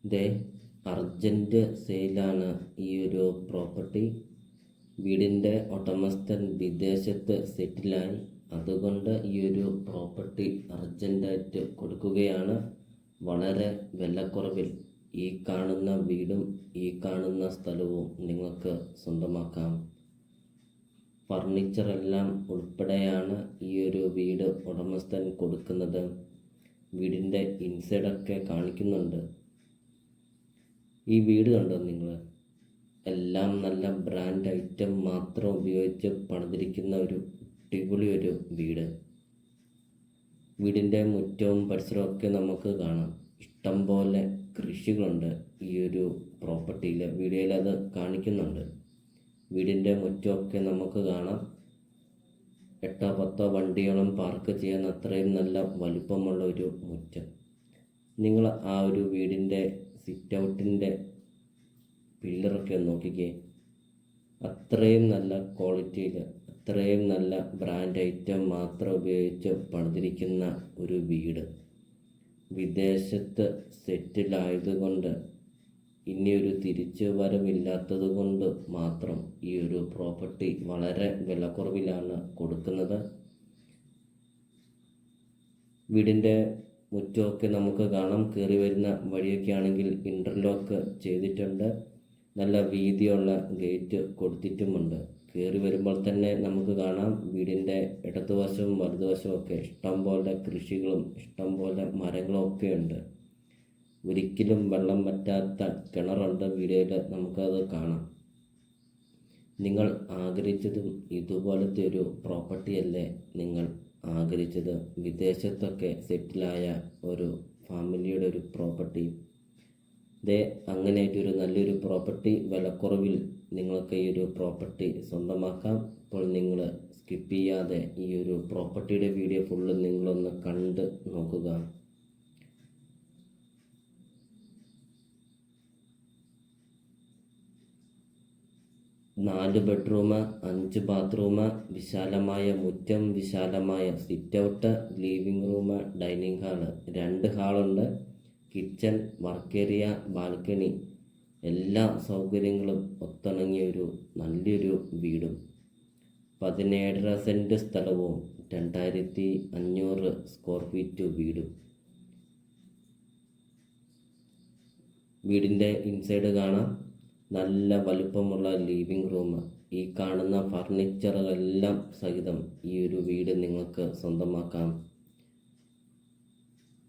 ദേ urgent സെയിലാണ് ഈ ഒരു property. വീടിൻ്റെ ഉടമസ്ഥൻ വിദേശത്ത് സെറ്റിലായി. അതുകൊണ്ട് ഈ ഒരു പ്രോപ്പർട്ടി അർജൻറ്റായിട്ട് കൊടുക്കുകയാണ്. വളരെ വിലക്കുറവിൽ ഈ കാണുന്ന വീടും ഈ കാണുന്ന സ്ഥലവും നിങ്ങൾക്ക് സ്വന്തമാക്കാം. ഫർണിച്ചറെല്ലാം ഉൾപ്പെടെയാണ് ഈ ഒരു വീട് ഉടമസ്ഥൻ കൊടുക്കുന്നത്. വീടിൻ്റെ ഇൻസൈഡൊക്കെ കാണിക്കുന്നുണ്ട്. ഈ വീട് കണ്ടോ നിങ്ങൾ? എല്ലാം നല്ല ബ്രാൻഡ് ഐറ്റം മാത്രം ഉപയോഗിച്ച് പണിതിരിക്കുന്ന ഒരു അടിപൊളി ഒരു വീട്. വീടിൻ്റെ മുറ്റവും പരിസരവും ഒക്കെ നമുക്ക് കാണാം. ഇഷ്ടം പോലെ കൃഷികളുണ്ട് ഈ ഒരു പ്രോപ്പർട്ടിയിൽ. വീഡിയോയിൽ അത് കാണിക്കുന്നുണ്ട്. വീടിൻ്റെ മുറ്റമൊക്കെ നമുക്ക് കാണാം. 8-10 വണ്ടിയോളം പാർക്ക് ചെയ്യാൻ അത്രയും നല്ല വലുപ്പമുള്ള ഒരു മുറ്റം. നിങ്ങൾ ആ ഒരു വീടിൻ്റെ സിറ്റ് ഔട്ടിൻ്റെ പില്ലറൊക്കെ നോക്കിക്കേ. അത്രയും നല്ല ക്വാളിറ്റിയിൽ, അത്രയും നല്ല ബ്രാൻഡ് ഐറ്റം മാത്രം ഉപയോഗിച്ച് പണിതിരിക്കുന്ന ഒരു വീട്. വിദേശത്ത് സെറ്റിലായതുകൊണ്ട് ഇനിയൊരു തിരിച്ചു വരവില്ലാത്തത് കൊണ്ട് മാത്രം ഈ ഒരു പ്രോപ്പർട്ടി വളരെ വിലക്കുറവിലാണ് കൊടുക്കുന്നത്. വീടിൻ്റെ മുറ്റമൊക്കെ നമുക്ക് കാണാം. കയറി വരുന്ന വഴിയൊക്കെ ആണെങ്കിൽ ഇൻ്റർലോക്ക് ചെയ്തിട്ടുണ്ട്. നല്ല വീതിയുള്ള ഗേറ്റ് കൊടുത്തിട്ടുമുണ്ട്. കയറി വരുമ്പോൾ തന്നെ നമുക്ക് കാണാം വീടിൻ്റെ ഇടതുവശവും വലതുവശവും ഒക്കെ ഇഷ്ടംപോലെ കൃഷികളും ഇഷ്ടംപോലെ മരങ്ങളും ഒക്കെ ഉണ്ട്. ഒരിക്കലും വെള്ളം വറ്റാത്ത കിണറുണ്ട്. വീഡിയോയിൽ നമുക്കത് കാണാം. നിങ്ങൾ ആഗ്രഹിച്ചതും ഇതുപോലത്തെ ഒരു പ്രോപ്പർട്ടിയല്ലേ നിങ്ങൾ ആഗ്രഹിച്ചത്? വിദേശത്തൊക്കെ സെറ്റിലായ ഒരു ഫാമിലിയുടെ ഒരു പ്രോപ്പർട്ടി. അങ്ങനെയായിട്ടൊരു നല്ലൊരു പ്രോപ്പർട്ടി വിലക്കുറവിൽ നിങ്ങൾക്ക് ഈ ഒരു പ്രോപ്പർട്ടി സ്വന്തമാക്കാം. അപ്പോൾ നിങ്ങൾ സ്കിപ്പ് ചെയ്യാതെ ഈ ഒരു പ്രോപ്പർട്ടിയുടെ വീഡിയോ ഫുള്ള് നിങ്ങളൊന്ന് കണ്ട് നോക്കുക. നാല് ബെഡ്റൂം, 5 ബാത്റൂം, വിശാലമായ മുറ്റം, വിശാലമായ sit out, living room, dining hall, 2 ഹാളുണ്ട്, കിച്ചൺ, വർക്ക് ഏരിയ, ബാൽക്കണി, എല്ലാ സൗകര്യങ്ങളും ഒത്തിണങ്ങിയ ഒരു നല്ലൊരു വീടും. 17.5 സെൻറ്റ് സ്ഥലവും 2500 സ്ക്വയർ ഫീറ്റ് വീടും. വീടിൻ്റെ ഇൻസൈഡ് കാണാം. നല്ല വലുപ്പമുള്ള ലിവിംഗ് റൂം. ഈ കാണുന്ന ഫർണിച്ചറുകളെല്ലാം സഹിതം ഈ ഒരു വീട് നിങ്ങൾക്ക് സ്വന്തമാക്കാം.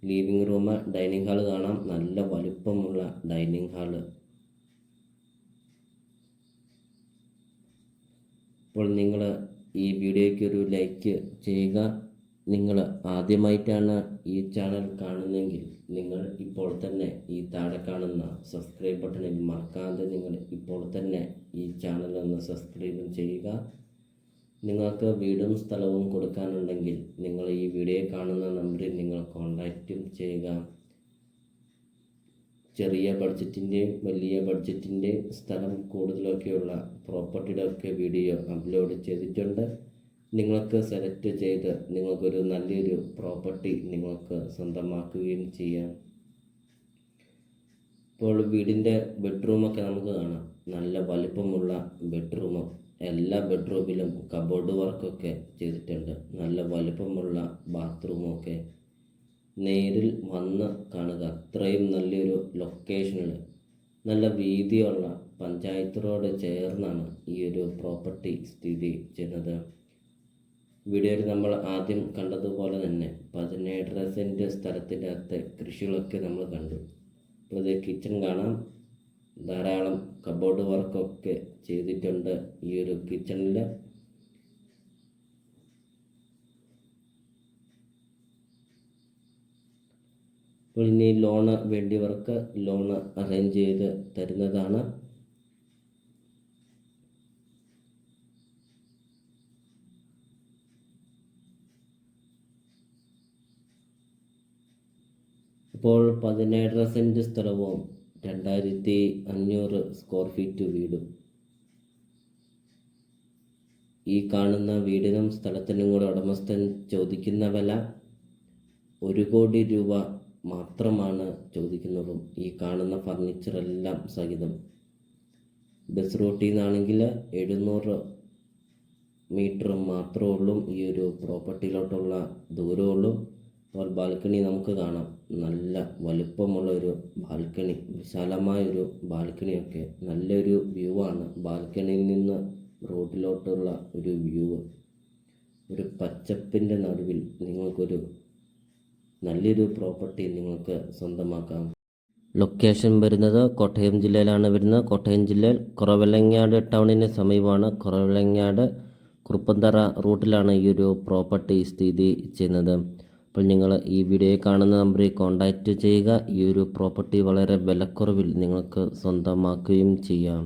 ലിവിംഗ് റൂം, ഡൈനിങ് ഹാൾ കാണാം. നല്ല വലുപ്പമുള്ള ഡൈനിങ് ഹാള്. അപ്പോൾ നിങ്ങൾ ഈ വീഡിയോയ്ക്ക് ഒരു ലൈക്ക് ചെയ്യുക. നിങ്ങൾ ആദ്യമായിട്ടാണ് ഈ ചാനൽ കാണുന്നതെങ്കിൽ നിങ്ങൾ ഇപ്പോൾ തന്നെ ഈ താഴെ കാണുന്ന സബ്സ്ക്രൈബ് ബട്ടണിൽ മറക്കാതെ നിങ്ങൾ ഇപ്പോൾ തന്നെ ഈ ചാനൽ ഒന്ന് സബ്സ്ക്രൈബ് ചെയ്യുക. നിങ്ങൾക്ക് വീടും സ്ഥലവും കൊടുക്കാനുണ്ടെങ്കിൽ നിങ്ങൾ ഈ വീഡിയോ കാണുന്ന നമ്പറിൽ നിങ്ങൾ കോൺടാക്റ്റും ചെയ്യുക. ചെറിയ ബഡ്ജറ്റിൻ്റെയും വലിയ ബഡ്ജറ്റിൻ്റെയും സ്ഥലം കൂടുതലൊക്കെയുള്ള പ്രോപ്പർട്ടിയുടെ ഒക്കെ വീഡിയോ അപ്ലോഡ് ചെയ്തിട്ടുണ്ട്. നിങ്ങൾക്ക് സെലക്ട് ചെയ്ത് നിങ്ങൾക്കൊരു നല്ലൊരു പ്രോപ്പർട്ടി നിങ്ങൾക്ക് സ്വന്തമാക്കുകയും ചെയ്യാം. ഇപ്പോൾ വീടിൻ്റെ ബെഡ്റൂമൊക്കെ നമുക്ക് കാണാം. നല്ല വലിപ്പമുള്ള ബെഡ്റൂം. എല്ലാ ബെഡ്റൂമിലും കബോർഡ് വർക്കൊക്കെ ചെയ്തിട്ടുണ്ട്. നല്ല വലിപ്പമുള്ള ബാത്റൂമൊക്കെ. നേരിൽ വന്ന് കാണുക. അത്രയും നല്ലൊരു ലൊക്കേഷനിൽ നല്ല വീതിയുള്ള പഞ്ചായത്ത് റോഡ് ചേർന്നാണ് ഈ ഒരു പ്രോപ്പർട്ടി സ്ഥിതി ചെയ്യുന്നത്. വീഡിയോയിൽ നമ്മൾ ആദ്യം കണ്ടതുപോലെ തന്നെ 17.5 സെൻറ്റ് സ്ഥലത്തിൻ്റെ അകത്ത് കൃഷികളൊക്കെ നമ്മൾ കണ്ടു. ഇപ്പോൾ ഇത് കിച്ചൺ കാണാം. ധാരാളം കബോർഡ് വർക്കൊക്കെ ചെയ്തിട്ടുണ്ട് ഈ ഒരു കിച്ചണിൽ. ഇപ്പോൾ ഇനി ലോണ് വേണ്ടിയവർക്ക് ലോണ് അറേഞ്ച് ചെയ്ത് തരുന്നതാണ്. ഇപ്പോൾ 17.5 സെൻറ്റ് സ്ഥലവും 2500 സ്ക്വയർ ഫീറ്റ് വീടും. ഈ കാണുന്ന വീടിനും സ്ഥലത്തിനും കൂടെ ഉടമസ്ഥൻ ചോദിക്കുന്ന വില 1 കോടി രൂപ മാത്രമാണ് ചോദിക്കുന്നതും ഈ കാണുന്ന ഫർണിച്ചറെല്ലാം സഹിതം. ബസ് റൂട്ടിൽ നിന്നാണെങ്കിൽ 700 മീറ്റർ മാത്രമേ ഉള്ളൂ ഈ ഒരു പ്രോപ്പർട്ടിയിലോട്ടുള്ള ദൂരമുള്ളൂ. അപ്പോൾ ബാൽക്കണി നമുക്ക് കാണാം. നല്ല വലുപ്പമുള്ളൊരു ബാൽക്കണി, വിശാലമായൊരു ബാൽക്കണിയൊക്കെ. നല്ലൊരു വ്യൂ ആണ് ബാൽക്കണിയിൽ നിന്ന് റോഡിലോട്ടുള്ള ഒരു വ്യൂ. ഒരു പച്ചപ്പിൻ്റെ നടുവിൽ നിങ്ങൾക്കൊരു നല്ലൊരു പ്രോപ്പർട്ടി നിങ്ങൾക്ക് സ്വന്തമാക്കാം. ലൊക്കേഷൻ വരുന്നത് കോട്ടയം ജില്ലയിലാണ് വരുന്നത്. കോട്ടയം ജില്ലയിൽ കുറവിലങ്ങാട് ടൗണിന് സമീപമാണ്. കുറവിലങ്ങാട് കുറുപ്പന്തറ റൂട്ടിലാണ് ഈ ഒരു പ്രോപ്പർട്ടി സ്ഥിതി ചെയ്യുന്നത്. അപ്പോൾ നിങ്ങൾ ഈ വീഡിയോയിൽ കാണുന്ന നമ്പറിൽ കോൺടാക്റ്റ് ചെയ്യുക. ഈ ഒരു പ്രോപ്പർട്ടി വളരെ വിലക്കുറവിൽ നിങ്ങൾക്ക് സ്വന്തമാക്കുകയും ചെയ്യാം.